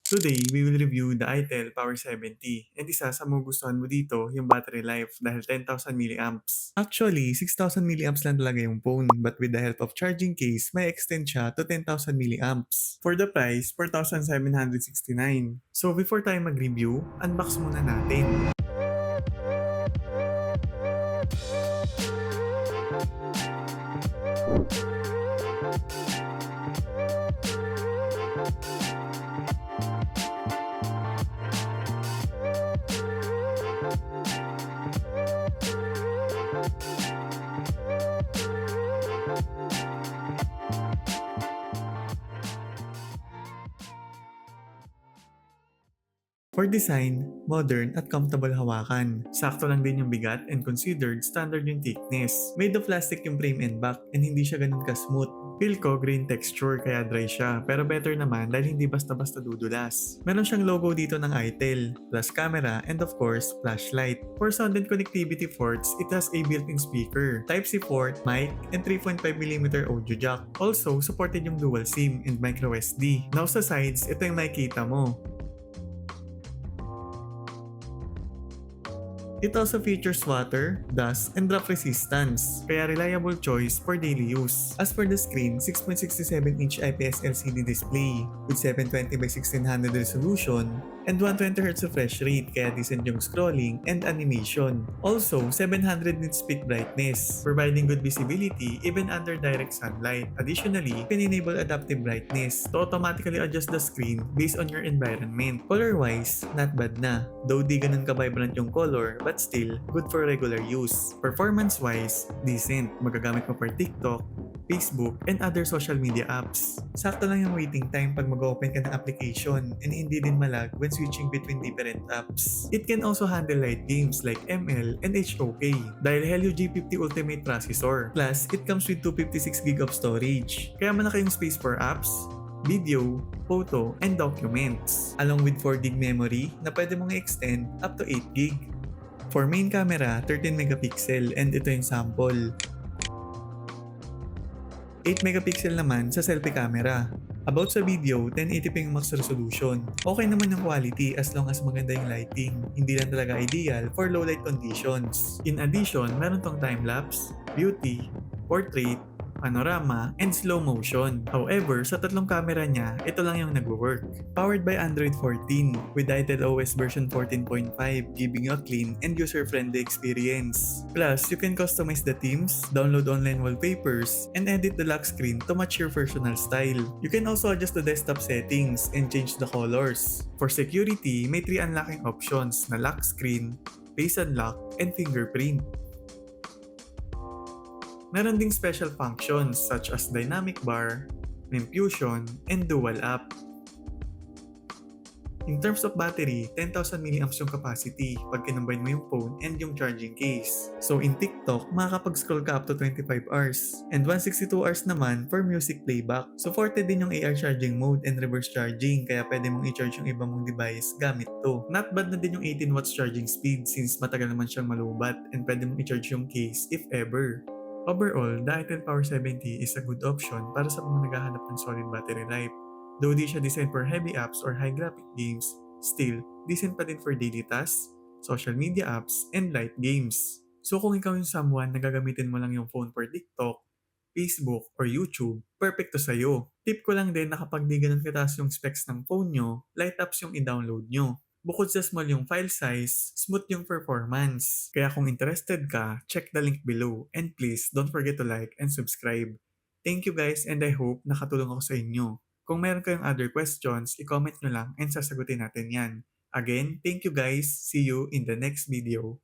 Today, we will review the ITEL Power 70 and isa sa magugustuhan mo dito yung battery life dahil 10,000 milliamps. Actually, 6,000 milliamps lang talaga yung phone but with the help of charging case, may extend siya to 10,000 milliamps. For the price, 4,769. So before tayo mag-review, unbox muna natin. For design, modern at comfortable hawakan. Sakto lang din yung bigat and considered standard yung thickness. Made of plastic yung frame and back and hindi siya ganun ka-smooth. Feel ko green texture kaya dry siya pero better naman dahil hindi basta-basta dudulas. Meron siyang logo dito ng ITEL, plus camera and of course flashlight. For sound and connectivity ports, it has a built-in speaker, Type-C port, mic, and 3.5mm audio jack. Also, supported yung dual SIM and micro SD. Now sa sides, ito yung makikita mo. It also features water, dust, and drop resistance, kaya reliable choice for daily use. As for the screen, 6.67-inch IPS LCD display with 720 by 1600 resolution and 120Hz refresh rate kaya decent yung scrolling and animation. Also, 700 nits peak brightness, providing good visibility even under direct sunlight. Additionally, you can enable adaptive brightness to automatically adjust the screen based on your environment. Color-wise, not bad na, though di ganun ka-vibrant yung color, but still, good for regular use. Performance-wise, decent. Magagamit mo for TikTok, Facebook, and other social media apps. Sakto lang yung waiting time pag mag-open ka ng application and hindi din malag when switching between different apps. It can also handle light games like ML and HOK dahil Helio G50 Ultimate processor. Plus, it comes with 256GB of storage. Kaya malaki yung space for apps, video, photo, and documents. Along with 4GB memory na pwede mong i-extend up to 8GB. For main camera, 13 megapixel and ito yung sample. 8 megapixel naman sa selfie camera. About sa video, 1080p yung max resolution. Okay naman yung quality as long as maganda yung lighting. Hindi lang talaga ideal for low light conditions. In addition, meron tong time-lapse, beauty, portrait, panorama, and slow motion. However, sa tatlong camera niya, ito lang yung nagwo-work. Powered by Android 14 with ITEL OS version 14.5, giving you a clean and user-friendly experience. Plus, you can customize the themes, download online wallpapers, and edit the lock screen to match your personal style. You can also adjust the desktop settings and change the colors. For security, may 3 unlocking options na lock screen, face unlock, and fingerprint. Meron ding special functions such as dynamic bar, meme fusion, and dual app. In terms of battery, 10,000 mAh yung capacity pag kinumbine mo yung phone and yung charging case. So in TikTok, makakapag-scroll ka up to 25 hours. And 162 hours naman for music playback. Supported din yung AR charging mode and reverse charging kaya pwede mong i-charge yung iba mong device gamit to. Not bad na din yung 18 watts charging speed since matagal naman siyang malubat and pwede mong i-charge yung case if ever. Overall, the ITEL Power 70 is a good option para sa mga naghahanap ng solid battery life. Though di siya designed for heavy apps or high graphic games, still, decent pa din for daily tasks, social media apps, and light games. So kung ikaw yung someone na gagamitin mo lang yung phone for TikTok, Facebook, or YouTube, perfect to sa'yo. Tip ko lang din na kapag di ganun kataas yung specs ng phone nyo, light apps yung i-download nyo. Bukod sa small yung file size, smooth yung performance. Kaya kung interested ka, check the link below. And please, don't forget to like and subscribe. Thank you guys and I hope nakatulong ako sa inyo. Kung meron kayong other questions, i-comment nyo lang and sasagutin natin yan. Again, thank you guys. See you in the next video.